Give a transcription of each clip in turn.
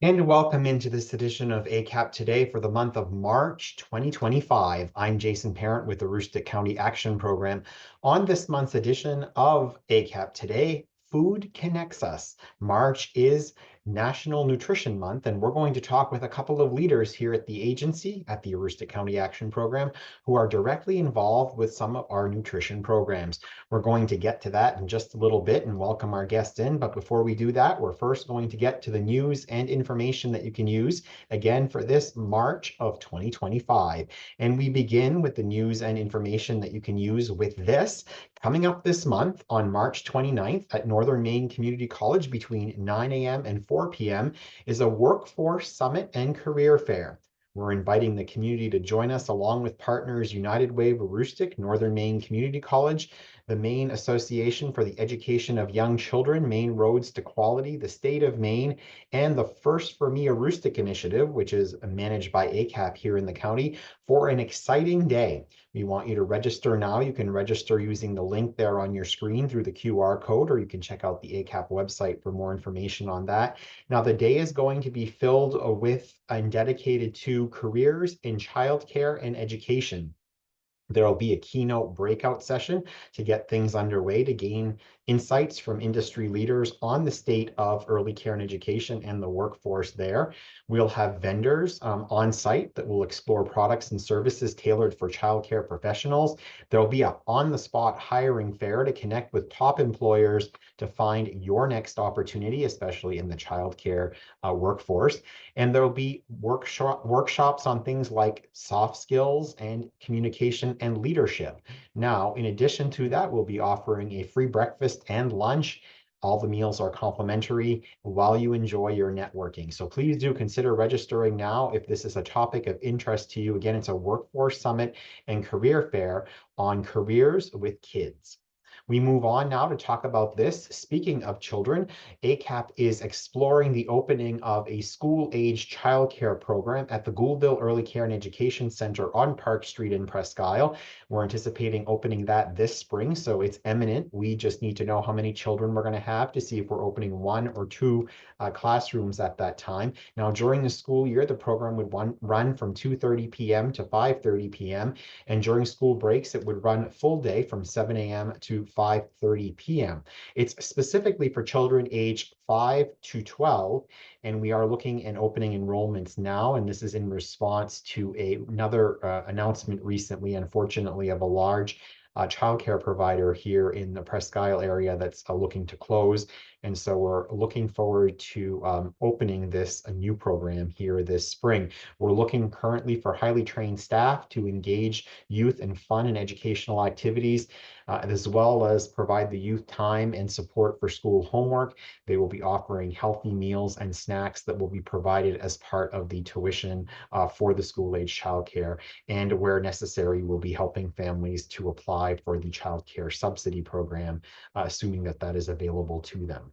And welcome into this edition of ACAP Today for the month of March 2025. I'm Jason Parent with the Aroostook County Action Program. On this month's edition of ACAP Today, Food Connects Us. March is National Nutrition Month, and we're going to talk with a couple of leaders here at the agency, at the Aroostook County Action Program, who are directly involved with some of our nutrition programs. We're going to get to that in just a little bit and welcome our guests in. But before we do that, we're first going to get to the news and information that you can use again for this March of 2025. And we begin with the news and information that you can use with this. Coming up this month on March 29th at Northern Maine Community College between 9 a.m. and 4 p.m. is a workforce summit and career fair. We're inviting the community to join us along with partners United Way of Aroostook, Northern Maine Community College, the Maine Association for the Education of Young Children, Maine Roads to Quality, the State of Maine, and the First for Me Aroostook initiative, which is managed by ACAP here in the county, for an exciting day. We want you to register now. You can register using the link there on your screen through the QR code, or you can check out the ACAP website for more information on that. Now, the day is going to be filled with and dedicated to careers in childcare and education. There will be a keynote breakout session to get things underway to gain insights from industry leaders on the state of early care and education and the workforce there. We'll have vendors on site that will explore products and services tailored for childcare professionals. There'll be an on-the-spot hiring fair to connect with top employers to find your next opportunity, especially in the childcare workforce. And there'll be workshops on things like soft skills and communication and leadership. Now, in addition to that, we'll be offering a free breakfast and lunch. All the meals are complimentary while you enjoy your networking. So please do consider registering now if this is a topic of interest to you. Again, it's a workforce summit and career fair on careers with kids. We move on now to talk about this. Speaking of children, ACAP is exploring the opening of a school-age childcare program at the Gouldville Early Care and Education Center on Park Street in Presque Isle. We're anticipating opening that this spring, so it's imminent. We just need to know how many children we're going to have to see if we're opening one or two classrooms at that time. Now, during the school year, the program would run from 2:30 p.m. to 5:30 p.m. And during school breaks, it would run full day from 7 a.m. to 5:30 p.m. It's specifically for children aged 5 to 12, and we are looking and opening enrollments now. And this is in response to another announcement recently, unfortunately, of a large childcare provider here in the Presque Isle area that's looking to close. And so we're looking forward to opening a new program here this spring. We're looking currently for highly trained staff to engage youth in fun and educational activities, as well as provide the youth time and support for school homework. They will be offering healthy meals and snacks that will be provided as part of the tuition for the school-age childcare. And where necessary, we'll be helping families to apply for the childcare subsidy program, assuming that that is available to them.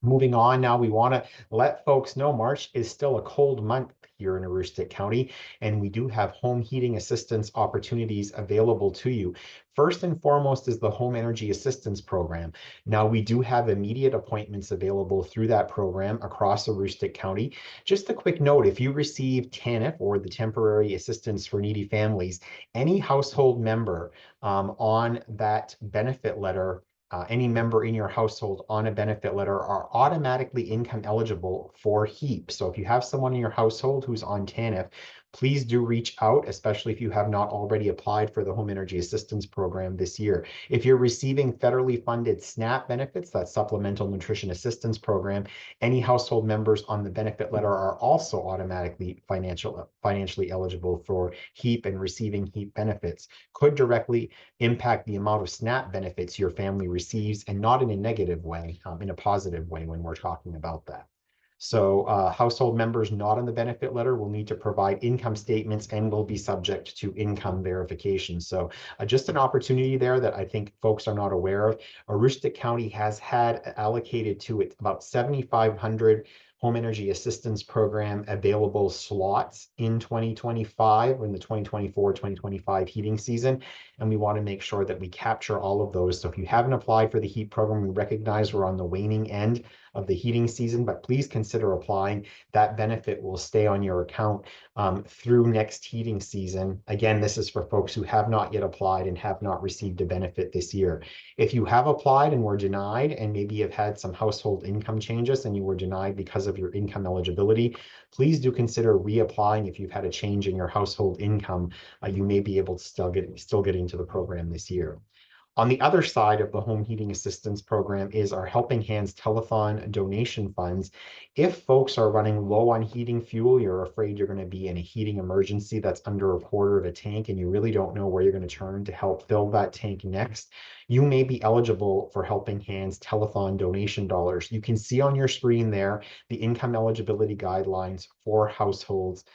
Moving on now, we want to let folks know March is still a cold month here in Aroostook County, and we do have home heating assistance opportunities available to you. First and foremost is the Home Energy Assistance Program. Now, we do have immediate appointments available through that program across Aroostook County. Just a quick note, if you receive TANF, or the Temporary Assistance for Needy Families, any household member on that benefit letter, any member in your household on a benefit letter are automatically income eligible for HEAP. So if you have someone in your household who's on TANF, please do reach out, especially if you have not already applied for the Home Energy Assistance Program this year. If you're receiving federally funded SNAP benefits, that Supplemental Nutrition Assistance Program, any household members on the benefit letter are also automatically financially eligible for HEAP, and receiving HEAP benefits could directly impact the amount of SNAP benefits your family receives, and not in a negative way, in a positive way when we're talking about that. So household members not on the benefit letter will need to provide income statements and will be subject to income verification. So just an opportunity there that I think folks are not aware of. Aroostook County has had allocated to it about 7,500 Home Energy Assistance Program available slots in 2025, in the 2024-2025 heating season. And we want to make sure that we capture all of those. So if you haven't applied for the HEAP program, we recognize we're on the waning end of the heating season, but please consider applying. That benefit will stay on your account through next heating season. Again, this is for folks who have not yet applied and have not received a benefit this year. If you have applied and were denied, and maybe have had some household income changes and you were denied because of your income eligibility, please do consider reapplying. If you've had a change in your household income, you may be able to still get into the program this year. On the other side of the home heating assistance program is our Helping Hands telethon donation funds. If folks are running low on heating fuel, you're afraid you're going to be in a heating emergency that's under a quarter of a tank, and you really don't know where you're going to turn to help fill that tank next, you may be eligible for Helping Hands telethon donation dollars. You can see on your screen there the income eligibility guidelines for households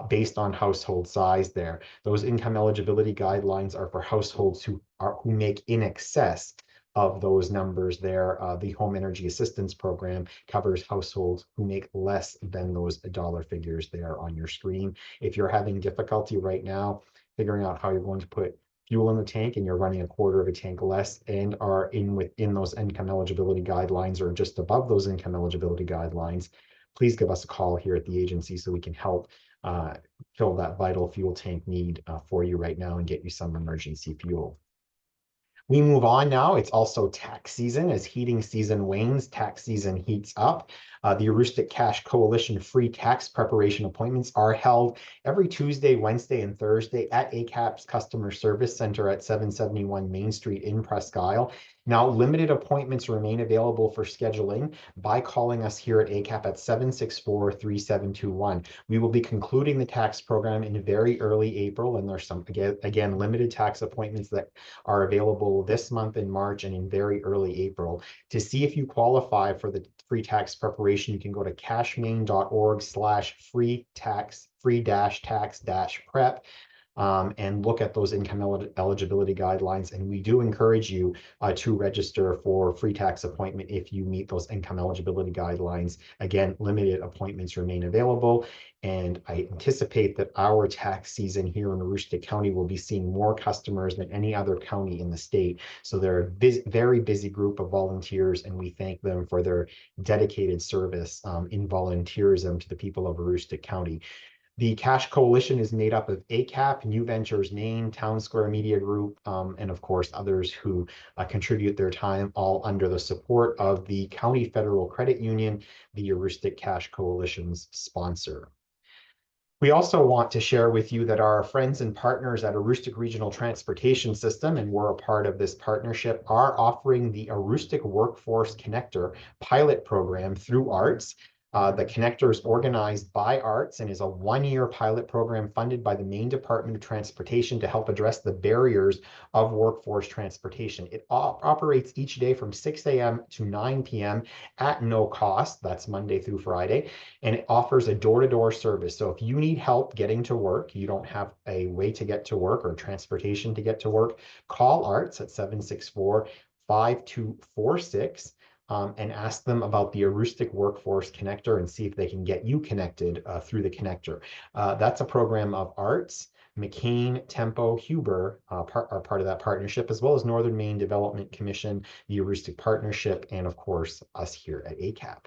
based on household size there. Those income eligibility guidelines are for households who make in excess of those numbers there. The Home Energy Assistance Program covers households who make less than those dollar figures there on your screen. If you're having difficulty right now figuring out how you're going to put fuel in the tank and you're running a quarter of a tank less and are within those income eligibility guidelines or just above those income eligibility guidelines, please give us a call here at the agency so we can help fill that vital fuel tank need for you right now and get you some emergency fuel. We move on now. It's also tax season. As heating season wanes, tax season heats up. The Aroostook Cash Coalition free tax preparation appointments are held every Tuesday, Wednesday, and Thursday at ACAP's Customer Service Center at 771 Main Street in Presque Isle. Now, limited appointments remain available for scheduling by calling us here at ACAP at 764-3721. We will be concluding the tax program in very early April, and there's some, again, limited tax appointments that are available this month in March and in very early April. To see if you qualify for the free tax preparation, you can go to cashmain.org/free-tax-prep. And look at those income eligibility guidelines. And we do encourage you to register for free tax appointment if you meet those income eligibility guidelines. Again, limited appointments remain available. And I anticipate that our tax season here in Aroostook County will be seeing more customers than any other county in the state. So they're a very busy group of volunteers, and we thank them for their dedicated service in volunteerism to the people of Aroostook County. The Cash Coalition is made up of ACAP, New Ventures Maine, Town Square Media Group, and of course others who contribute their time, all under the support of the County Federal Credit Union, the Aroostook Cash Coalition's sponsor. We also want to share with you that our friends and partners at Aroostook Regional Transportation System, and we're a part of this partnership, are offering the Aroostook Workforce Connector pilot program through ARTS. The connector is organized by ARTS and is a one-year pilot program funded by the Maine Department of Transportation to help address the barriers of workforce transportation. It operates each day from 6 a.m. to 9 p.m. at no cost. That's Monday through Friday. And it offers a door-to-door service. So if you need help getting to work, you don't have a way to get to work or transportation to get to work, call ARTS at 764-5246. And ask them about the Aroostook Workforce Connector and see if they can get you connected through the connector. That's a program of ARTS, McCain, Tempo, Huber are part of that partnership, as well as Northern Maine Development Commission, the Aroostook Partnership, and of course, us here at ACAP.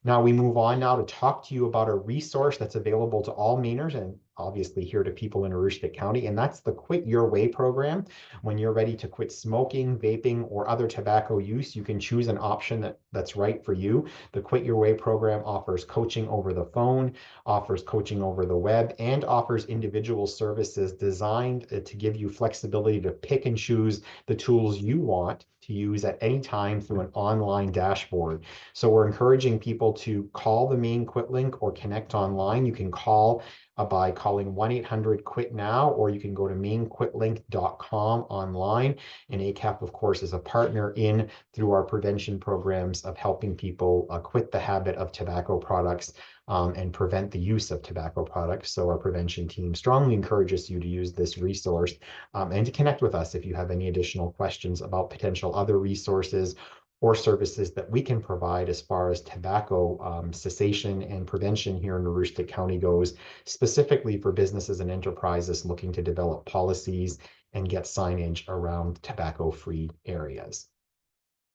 Now we move on now to talk to you about a resource that's available to all Mainers and obviously here to people in Aroostook County, and that's the Quit Your Way program. When you're ready to quit smoking, vaping, or other tobacco use, you can choose an option that's right for you. The Quit Your Way program offers coaching over the phone, offers coaching over the web, and offers individual services designed to give you flexibility to pick and choose the tools you want to use at any time through an online dashboard. So we're encouraging people to call the main Quit link or connect online. You can call by calling 1-800-QUIT-NOW, or you can go to mainquitlink.com online. And ACAP, of course, is a partner through our prevention programs of helping people quit the habit of tobacco products and prevent the use of tobacco products. So our prevention team strongly encourages you to use this resource and to connect with us if you have any additional questions about potential other resources or services that we can provide as far as tobacco cessation and prevention here in Aroostook County goes, specifically for businesses and enterprises looking to develop policies and get signage around tobacco-free areas.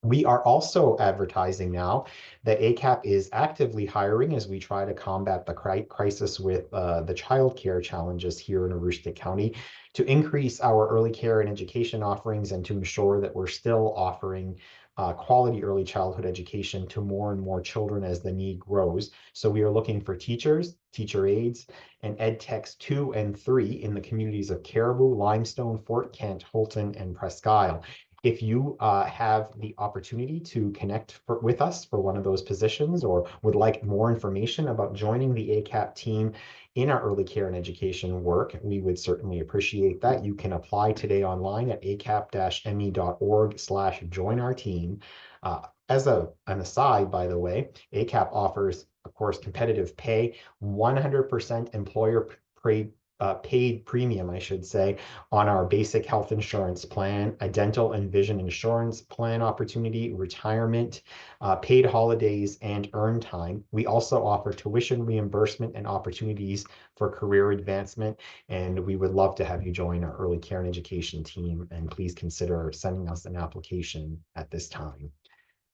We are also advertising now that ACAP is actively hiring as we try to combat the crisis with the childcare challenges here in Aroostook County to increase our early care and education offerings and to ensure that we're still offering quality early childhood education to more and more children as the need grows. So we are looking for teachers, teacher aides, and ed techs 2 and 3 in the communities of Caribou, Limestone, Fort Kent, Holton, and Presque Isle. If you have the opportunity to connect with us for one of those positions or would like more information about joining the ACAP team in our early care and education work, we would certainly appreciate that. You can apply today online at acap-me.org/join our team. As an aside, by the way, ACAP offers, of course, competitive pay, 100% employer paid premium, I should say, on our basic health insurance plan, a dental and vision insurance plan opportunity, retirement, paid holidays, and earn time. We also offer tuition reimbursement and opportunities for career advancement, and we would love to have you join our early care and education team, and please consider sending us an application at this time.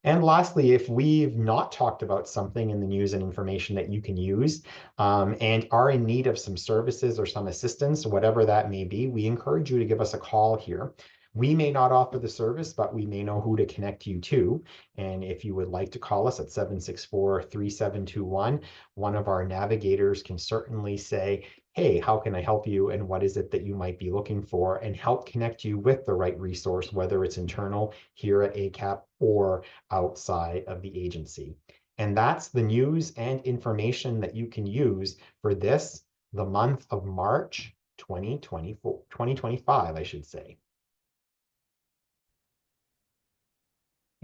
And lastly, if we've not talked about something in the news and information that you can use and are in need of some services or some assistance, whatever that may be, we encourage you to give us a call here. We may not offer the service, but we may know who to connect you to. And if you would like to call us at 764-3721, one of our navigators can certainly say, hey, how can I help you? And what is it that you might be looking for? And help connect you with the right resource, whether it's internal here at ACAP or outside of the agency. And that's the news and information that you can use for this, the month of March 2025, I should say.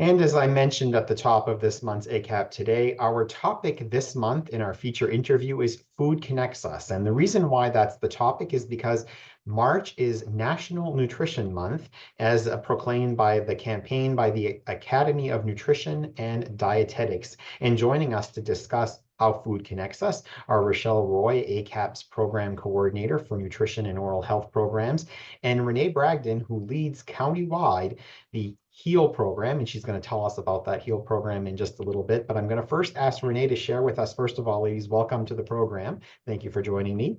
And as I mentioned at the top of this month's ACAP Today, our topic this month in our feature interview is Food Connects Us. And the reason why that's the topic is because March is National Nutrition Month, as proclaimed by the campaign by the Academy of Nutrition and Dietetics. And joining us to discuss how food connects us are Rochelle Roy, ACAP's program coordinator for nutrition and oral health programs, and Renee Bragdon, who leads countywide the HEAL program, and she's going to tell us about that HEAL program in just a little bit. But I'm going to first ask Renee to share with us. First of all, ladies, welcome to the program. Thank you for joining me.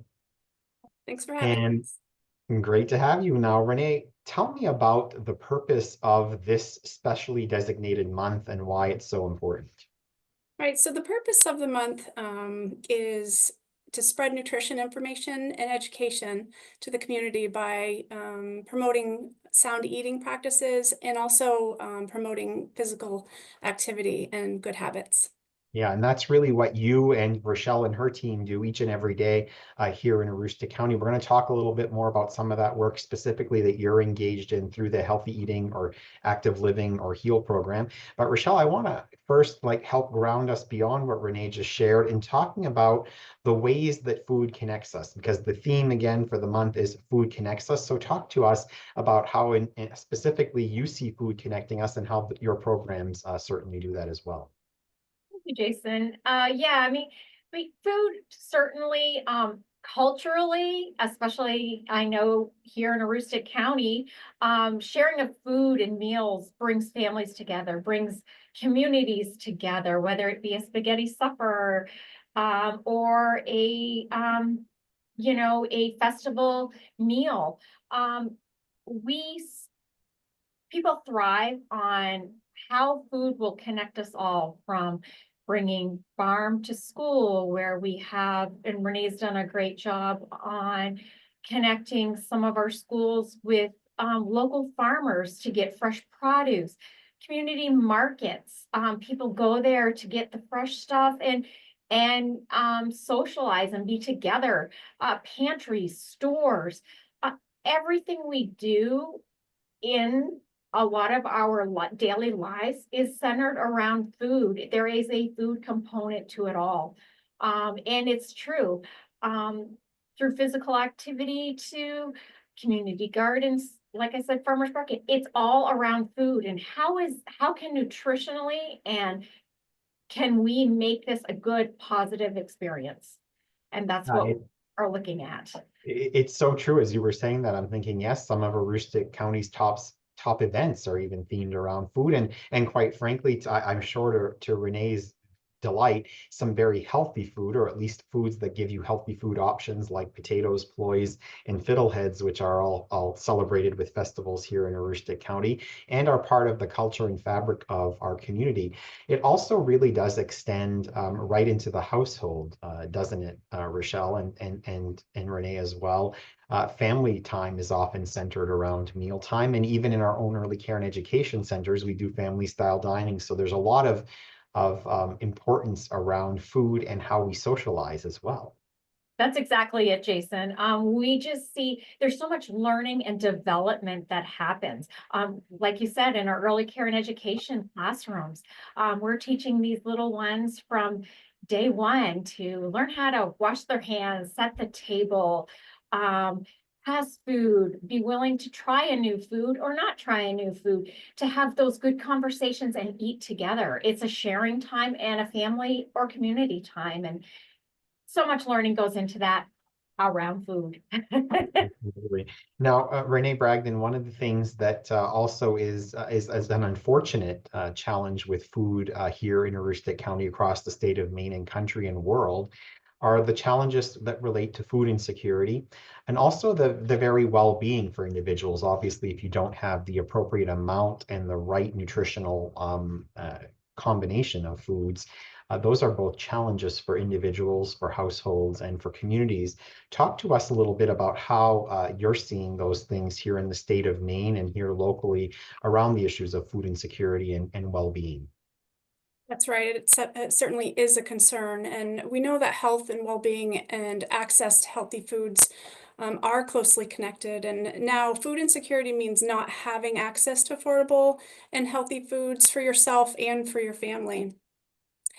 Thanks for having us. Great to have you. Now, Renee, tell me about the purpose of this specially designated month and why it's so important. Right, so the purpose of the month is to spread nutrition information and education to the community by promoting sound eating practices and also promoting physical activity and good habits. Yeah, and that's really what you and Rochelle and her team do each and every day here in Aroostook County. We're going to talk a little bit more about some of that work specifically that you're engaged in through the Healthy Eating or Active Living or HEAL program. But Rochelle, I want to first help ground us beyond what Renee just shared in talking about the ways that food connects us, because the theme again for the month is Food Connects Us. So talk to us about how specifically you see food connecting us and how your programs certainly do that as well. You, Jason. Yeah, I mean, food certainly, culturally, especially I know here in Aroostook County, sharing of food and meals brings families together, brings communities together, whether it be a spaghetti supper, or a festival meal. We People thrive on how food will connect us all, from bringing farm to school, where we have, and Renee's done a great job on connecting some of our schools with local farmers to get fresh produce, community markets. People go there to get the fresh stuff and socialize and be together. Pantries, stores, everything we do in a lot of our daily lives is centered around food. There is a food component to it all. And it's true. Through physical activity to community gardens, like I said, farmers market, it's all around food. And how can nutritionally and can we make this a good, positive experience? And that's what we're looking at. It's so true. As you were saying that, I'm thinking, yes, some of Aroostook County's top events are even themed around food, and quite frankly, I'm sure to Renee's delight, some very healthy food, or at least foods that give you healthy food options like potatoes, ploys, and fiddleheads, which are all celebrated with festivals here in Aroostook County and are part of the culture and fabric of our community. It also really does extend right into the household, doesn't it, Rochelle and Renee as well? Family time is often centered around mealtime, and even in our own early care and education centers, we do family style dining. So there's a lot of importance around food and how we socialize as well. That's exactly it, Jason. We just see there's so much learning and development that happens. Like you said, in our early care and education classrooms, we're teaching these little ones from day one to learn how to wash their hands, set the table, pass food, be willing to try a new food or not try a new food, to have those good conversations and eat together. It's a sharing time and a family or community time. And so much learning goes into that around food. Absolutely. Now, Renee Bragdon, one of the things that also is an unfortunate challenge with food here in Aroostook County, across the state of Maine and country and world, are the challenges that relate to food insecurity, and also the very well-being for individuals. Obviously, if you don't have the appropriate amount and the right nutritional combination of foods, those are both challenges for individuals, for households, and for communities. Talk to us a little bit about how you're seeing those things here in the state of Maine and here locally around the issues of food insecurity and well-being. That's right. It certainly is a concern. And we know that health and well-being and access to healthy foods are closely connected. And now food insecurity means not having access to affordable and healthy foods for yourself and for your family.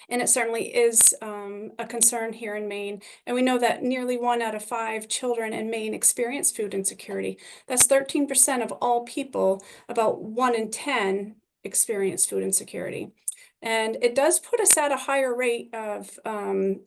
And it certainly is a concern here in Maine. And we know that nearly 1 out of 5 children in Maine experience food insecurity. That's 13% of all people. About 1 in 10 experience food insecurity. And it does put us at a higher rate of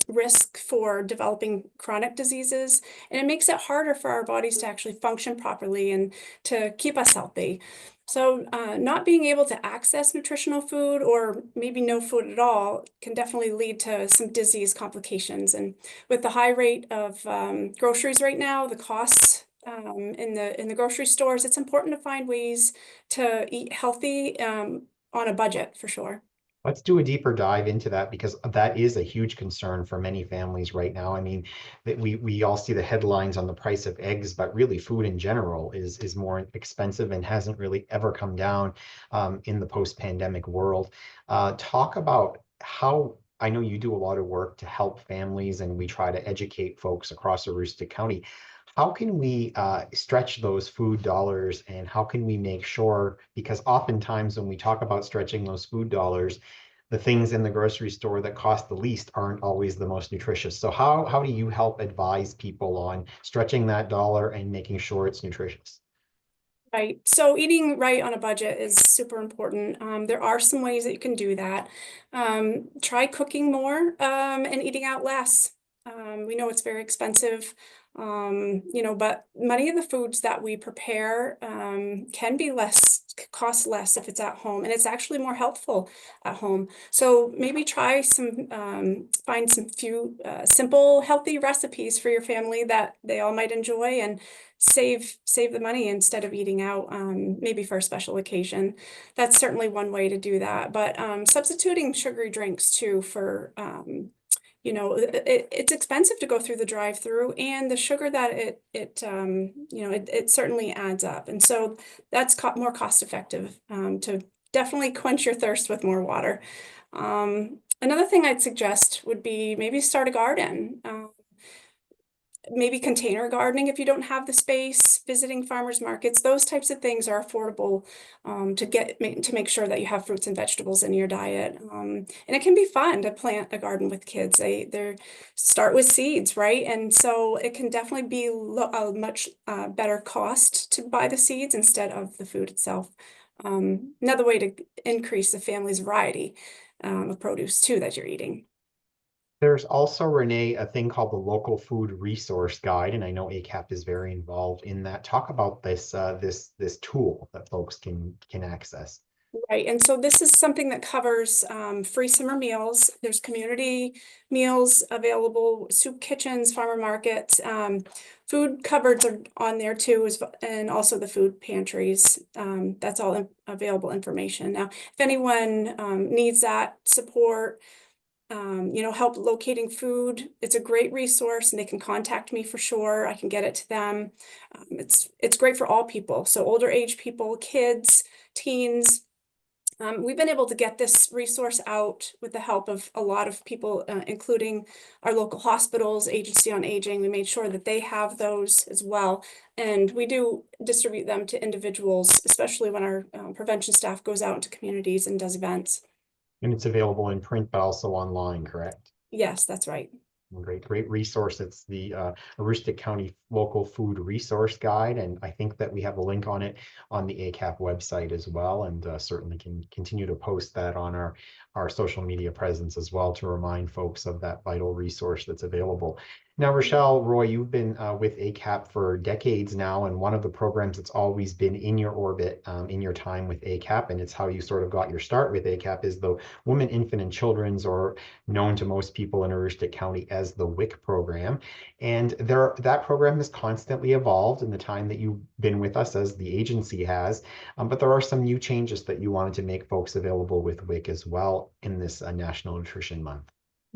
risk for developing chronic diseases. And it makes it harder for our bodies to actually function properly and to keep us healthy. So not being able to access nutritional food, or maybe no food at all, can definitely lead to some disease complications. And with the high rate of groceries right now, the costs in the grocery stores, it's important to find ways to eat healthy on a budget for sure. Let's do a deeper dive into that, because that is a huge concern for many families right now. I mean, that we all see the headlines on the price of eggs, but really food in general is more expensive and hasn't really ever come down in the post-pandemic world. Talk about how, I know you do a lot of work to help families, and we try to educate folks across Aroostook County. How can we stretch those food dollars, and how can we make sure, because oftentimes when we talk about stretching those food dollars, the things in the grocery store that cost the least aren't always the most nutritious. So how do you help advise people on stretching that dollar and making sure it's nutritious? Right. So eating right on a budget is super important. There are some ways that you can do that. Try cooking more and eating out less. We know it's very expensive, but many of the foods that we prepare can be cost less if it's at home, and it's actually more healthful at home. So maybe try find some few simple, healthy recipes for your family that they all might enjoy, and save the money instead of eating out, maybe for a special occasion. That's certainly one way to do that. But substituting sugary drinks too for it's expensive to go through the drive-through, and the sugar that it certainly adds up. And so that's more cost effective to definitely quench your thirst with more water. Another thing I'd suggest would be maybe start a garden. Maybe container gardening if you don't have the space, visiting farmers markets. Those types of things are affordable to make sure that you have fruits and vegetables in your diet. And it can be fun to plant a garden with kids. They start with seeds, right? And so it can definitely be a much better cost to buy the seeds instead of the food itself. Another way to increase the family's variety of produce too that you're eating. There's also, Renee, a thing called the Local Food Resource Guide, and I know ACAP is very involved in that. Talk about this tool that folks can access. Right, and so this is something that covers free summer meals. There's community meals available, soup kitchens, farmer markets. Food cupboards are on there too, and also the food pantries. That's all available information. Now, if anyone needs that support, help locating food, it's a great resource, and they can contact me for sure. I can get it to them. It's great for all people, so older age people, kids, teens. We've been able to get this resource out with the help of a lot of people, including our local hospitals, Agency on Aging. We made sure that they have those as well. And we do distribute them to individuals, especially when our prevention staff goes out into communities and does events. And it's available in print, but also online, correct? Yes, that's right. Great resource. It's the Aroostook County Local Food Resource Guide, and I think that we have a link on it on the ACAP website as well, and certainly can continue to post that on our social media presence as well to remind folks of that vital resource that's available. Now, Rochelle, Roy, you've been with ACAP for decades now, and one of the programs that's always been in your orbit in your time with ACAP, and it's how you sort of got your start with ACAP, is the Women, Infant, and Children's, or known to most people in Aroostook County as the WIC program. And that program has constantly evolved in the time that you've been with us, as the agency has. But there are some new changes that you wanted to make folks available with WIC as well in this National Nutrition Month.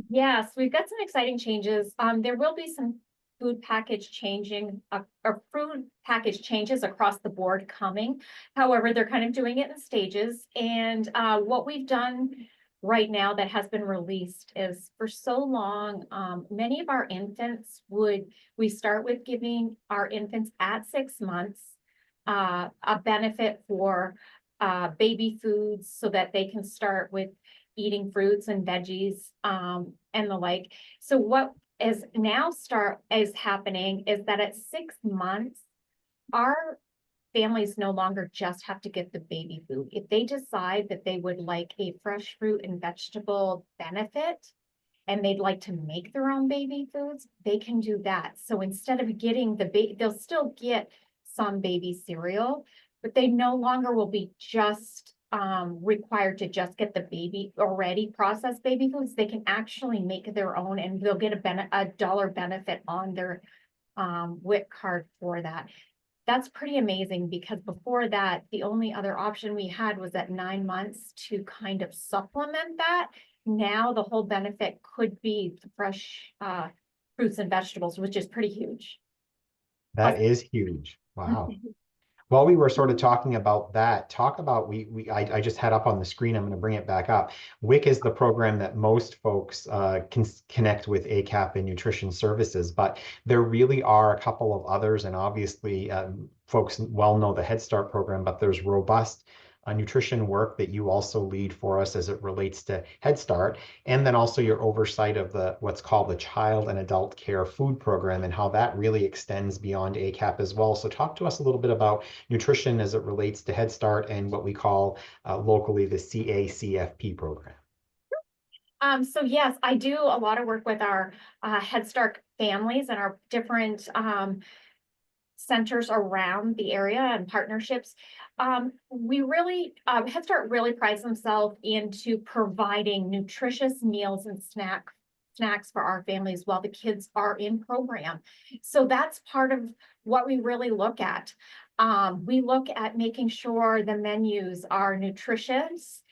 Yes, we've got some exciting changes. There will be some food package changing or food package changes across the board coming. However, they're kind of doing it in stages. And what we've done right now that has been released is, for so long, many of our infants we start with giving our infants at 6 months a benefit for baby foods so that they can start with eating fruits and veggies and the like. So what is happening is that at 6 months, our families no longer just have to get the baby food. If they decide that they would like a fresh fruit and vegetable benefit, and they'd like to make their own baby foods, they can do that. So instead of getting they'll still get some baby cereal, but they no longer will be just required to just get the baby already processed baby foods. They can actually make their own, and they'll get a dollar benefit on their WIC card for that. That's pretty amazing, because before that, the only other option we had was at 9 months to kind of supplement that. Now the whole benefit could be the fresh fruits and vegetables, which is pretty huge. That is huge. Wow. While we were sort of talking about that, talk about I just had up on the screen. I'm going to bring it back up. WIC is the program that most folks can connect with ACAP and nutrition services, but there really are a couple of others, and obviously folks well know the Head Start program, but there's robust nutrition work that you also lead for us as it relates to Head Start, and then also your oversight of what's called the Child and Adult Care Food Program, and how that really extends beyond ACAP as well. So talk to us a little bit about nutrition as it relates to Head Start and what we call locally the CACFP program. So yes, I do a lot of work with our Head Start families and our different centers around the area and partnerships. We really, Head Start really prides themselves into providing nutritious meals and snacks for our families while the kids are in program. So that's part of what we really look at. We look at making sure the menus are nutritious,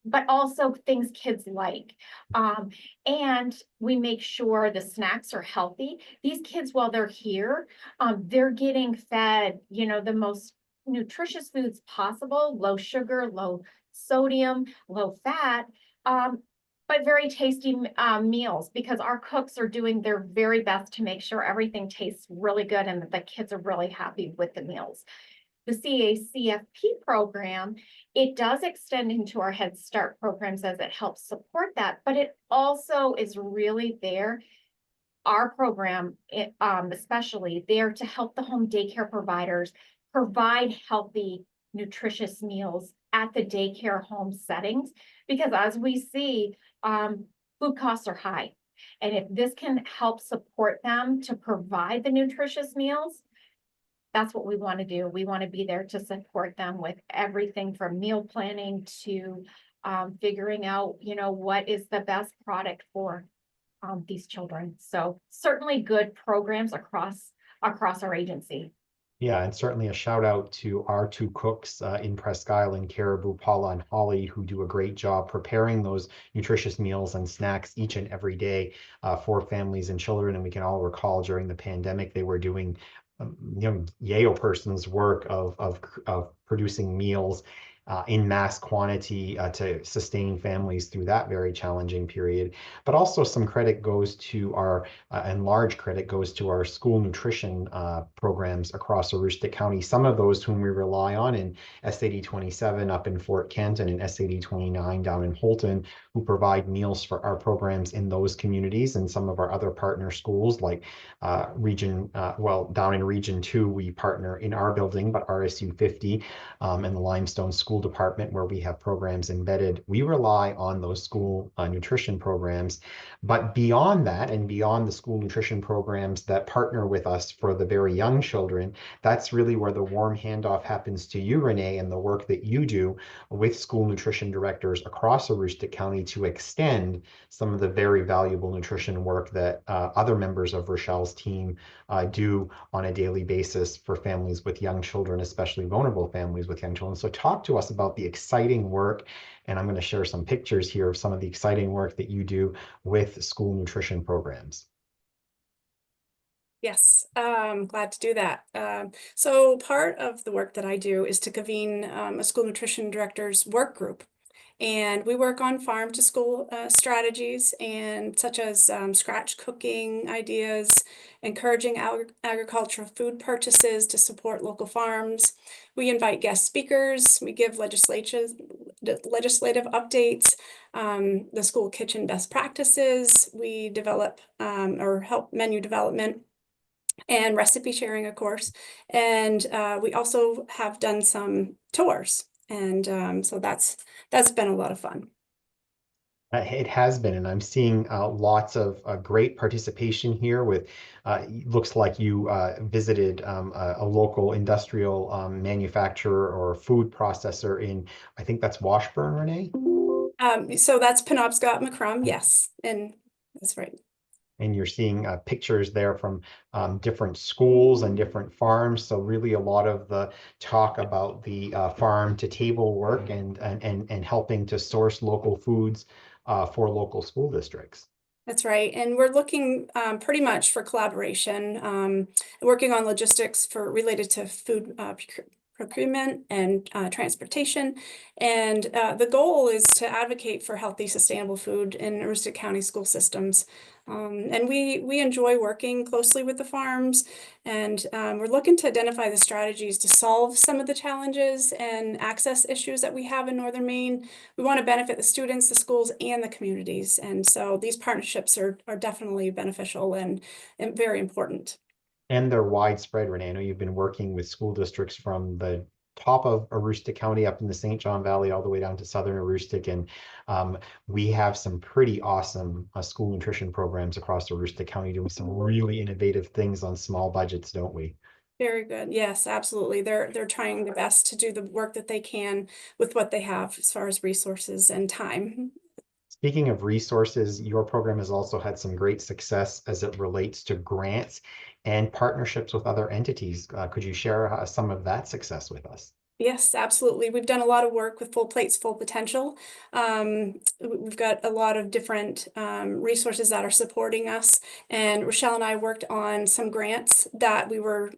but also things kids like. And we make sure the snacks are healthy. These kids, while they're here, they're getting fed, the most nutritious foods possible, low sugar, low sodium, low fat, but very tasty meals, because our cooks are doing their very best to make sure everything tastes really good and that the kids are really happy with the meals. The CACFP program, it does extend into our Head Start programs as it helps support that, but it also is really there, our program, especially there to help the home daycare providers provide healthy, nutritious meals at the daycare home settings, because as we see, food costs are high. And if this can help support them to provide the nutritious meals, that's what we want to do. We want to be there to support them with everything from meal planning to figuring out, what is the best product for these children. So certainly good programs across our agency. Yeah, and certainly a shout out to our two cooks in Presque Isle, Caribou, Paula and Holly, who do a great job preparing those nutritious meals and snacks each and every day for families and children. And we can all recall during the pandemic, they were doing Yale person's work of producing meals in mass quantity to sustain families through that very challenging period. But also some credit goes to our, and large credit goes to our school nutrition programs across Aroostook County. Some of those whom we rely on in SAD 27 up in Fort Kent and in SAD 29 down in Holton, who provide meals for our programs in those communities, and some of our other partner schools like down in Region 2, we partner in our building, but RSU 50 and the Limestone School Department, where we have programs embedded. We rely on those school nutrition programs. But beyond that, and beyond the school nutrition programs that partner with us for the very young children, that's really where the warm handoff happens to you, Renee, and the work that you do with school nutrition directors across Aroostook County to extend some of the very valuable nutrition work that other members of Rochelle's team do on a daily basis for families with young children, especially vulnerable families with young children. So talk to us about the exciting work, and I'm going to share some pictures here of some of the exciting work that you do with school nutrition programs. Yes, I'm glad to do that. So part of the work that I do is to convene a school nutrition director's work group. And we work on farm to school strategies, and such as scratch cooking ideas, encouraging agricultural food purchases to support local farms. We invite guest speakers. We give legislative updates, the school kitchen best practices. We develop or help menu development and recipe sharing, of course. And we also have done some tours. And so that's been a lot of fun. It has been, and I'm seeing lots of great participation here with, looks like you visited a local industrial manufacturer or food processor in, I think that's Washburn, Renee? So that's Penobscot Macrum, yes, and that's right. And you're seeing pictures there from different schools and different farms. So really a lot of the talk about the farm to table work and helping to source local foods for local school districts. That's right. And we're looking pretty much for collaboration, working on logistics related to food procurement and transportation. And the goal is to advocate for healthy, sustainable food in Aroostook County school systems. And we enjoy working closely with the farms, and we're looking to identify the strategies to solve some of the challenges and access issues that we have in Northern Maine. We want to benefit the students, the schools, and the communities. And so these partnerships are definitely beneficial and very important. And they're widespread, Renee. I know you've been working with school districts from the top of Aroostook County up in the St. John Valley all the way down to southern Aroostook, and we have some pretty awesome school nutrition programs across Aroostook County doing some really innovative things on small budgets, don't we? Very good. Yes, absolutely. They're trying their best to do the work that they can with what they have as far as resources and time. Speaking of resources, your program has also had some great success as it relates to grants and partnerships with other entities. Could you share some of that success with us? Yes, absolutely. We've done a lot of work with Full Plates, Full Potential. We've got a lot of different resources that are supporting us. And Rochelle and I worked on some grants that we were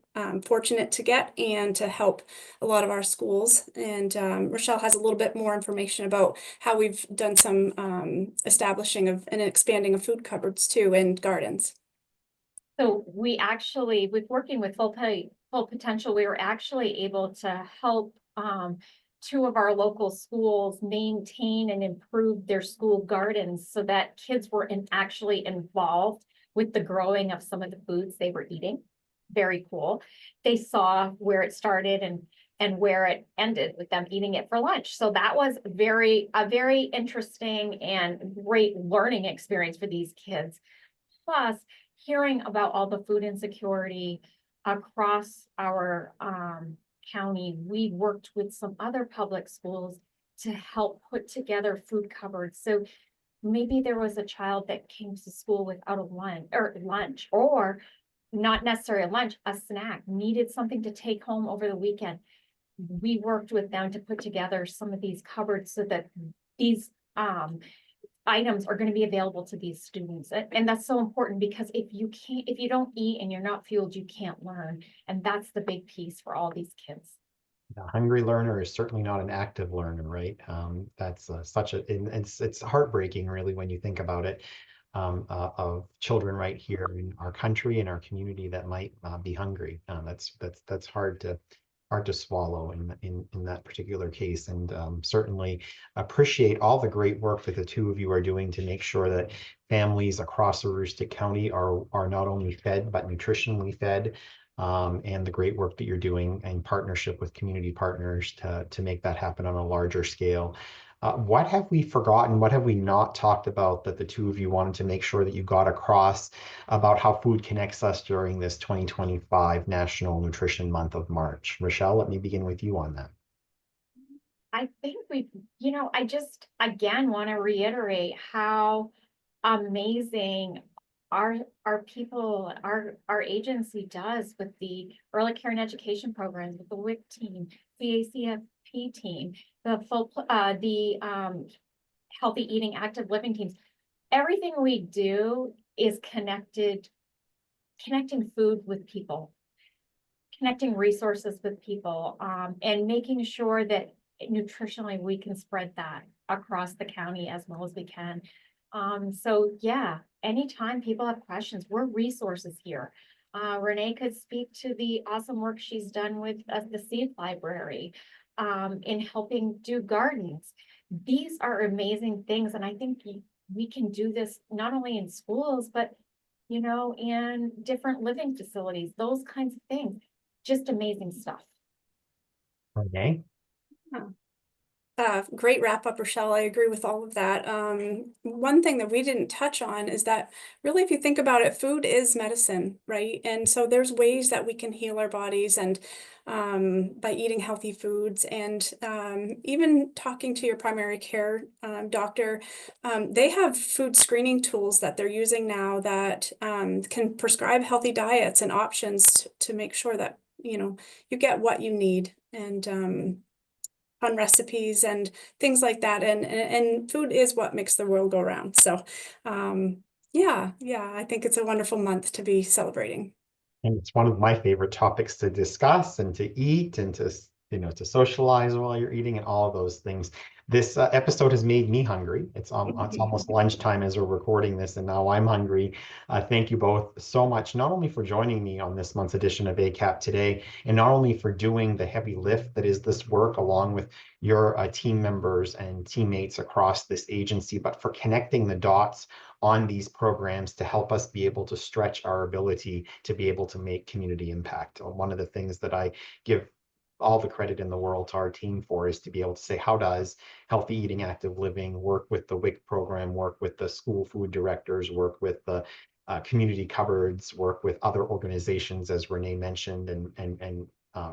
fortunate to get and to help a lot of our schools. And Rochelle has a little bit more information about how we've done some establishing of and expanding of food cupboards too and gardens. So with working with Full Potential, we were actually able to help two of our local schools maintain and improve their school gardens so that kids were actually involved with the growing of some of the foods they were eating. Very cool. They saw where it started and and where it ended with them eating it for lunch. So that was a very interesting and great learning experience for these kids. Plus, hearing about all the food insecurity across our county, we worked with some other public schools to help put together food cupboards. So maybe there was a child that came to school without a lunch, or not necessarily a lunch, a snack, needed something to take home over the weekend. We worked with them to put together some of these cupboards so that these items are going to be available to these students. And that's so important, because if you don't eat and you're not fueled, you can't learn. And that's the big piece for all these kids. A hungry learner is certainly not an active learner, right? That's it's heartbreaking, really, when you think about it, of children right here in our country, in our community, that might be hungry. That's hard to swallow in that particular case, and certainly appreciate all the great work that the two of you are doing to make sure that families across Aroostook County are not only fed but nutritionally fed. And the great work that you're doing in partnership with community partners to make that happen on a larger scale. What have we forgotten? What have we not talked about that the two of you wanted to make sure that you got across about how food connects us during this 2025 National Nutrition Month of March? Rochelle, let me begin with you on that. I think I just again want to reiterate how amazing our people, our agency does with the early care and education programs, with the WIC team, the ACFP team, the healthy eating, active living teams. Everything we do is connecting food with people, connecting resources with people, and making sure that nutritionally we can spread that across the county as well as we can. So yeah, anytime people have questions, we're resources here. Renee could speak to the awesome work she's done with the seed library, in helping do gardens. These are amazing things, and I think we can do this not only in schools, but in different living facilities, those kinds of things. Just amazing stuff. Renee? Great wrap up, Rochelle. I agree with all of that. One thing that we didn't touch on is that really, if you think about it, food is medicine, right? And so there's ways that we can heal our bodies, and by eating healthy foods, and even talking to your primary care doctor. They have food screening tools that they're using now that can prescribe healthy diets and options to make sure that you get what you need, and on recipes and things like that. And food is what makes the world go round. So yeah, I think it's a wonderful month to be celebrating. And it's one of my favorite topics to discuss and to eat and to socialize while you're eating and all of those things. This episode has made me hungry. It's almost lunchtime as we're recording this, and now I'm hungry. Thank you both so much, not only for joining me on this month's edition of ACAP Today, and not only for doing the heavy lift that is this work along with your team members and teammates across this agency, but for connecting the dots on these programs to help us be able to stretch our ability to be able to make community impact. One of the things that I give all the credit in the world to our team for is to be able to say, how does healthy eating, active living work with the WIC program, work with the school food directors, work with the community cupboards, work with other organizations, as Renee mentioned, and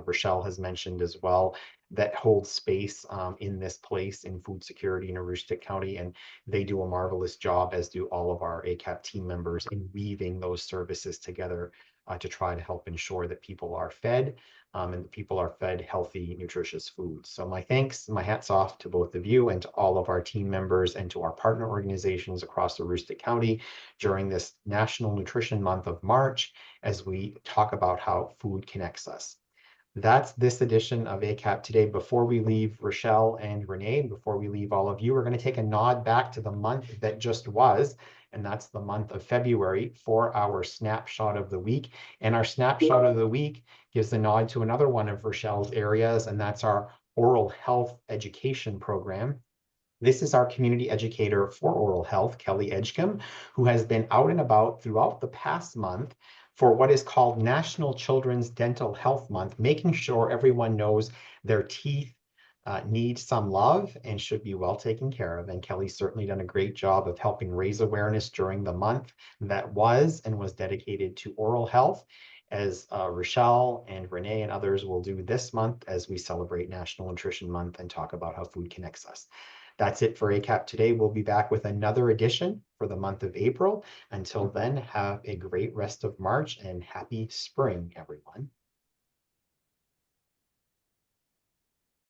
Rochelle has mentioned as well, that hold space in this place in food security in Aroostook County. And they do a marvelous job, as do all of our ACAP team members, in weaving those services together to try to help ensure that people are fed and that people are fed healthy, nutritious foods. So my thanks, my hats off to both of you and to all of our team members and to our partner organizations across Aroostook County during this National Nutrition Month of March, as we talk about how food connects us. That's this edition of ACAP Today. Before we leave Rochelle and Renee, before we leave all of you, we're going to take a nod back to the month that just was, and that's the month of February, for our snapshot of the week. And our snapshot of the week gives a nod to another one of Rochelle's areas, and that's our oral health education program. This is our community educator for oral health, Kelly Edgecombe, who has been out and about throughout the past month for what is called National Children's Dental Health Month, making sure everyone knows their teeth need some love and should be well taken care of. And Kelly's certainly done a great job of helping raise awareness during the month that was dedicated to oral health, as Rochelle and Renee and others will do this month as we celebrate National Nutrition Month and talk about how food connects us. That's it for ACAP today. We'll be back with another edition for the month of April. Until then, have a great rest of March and happy spring, everyone.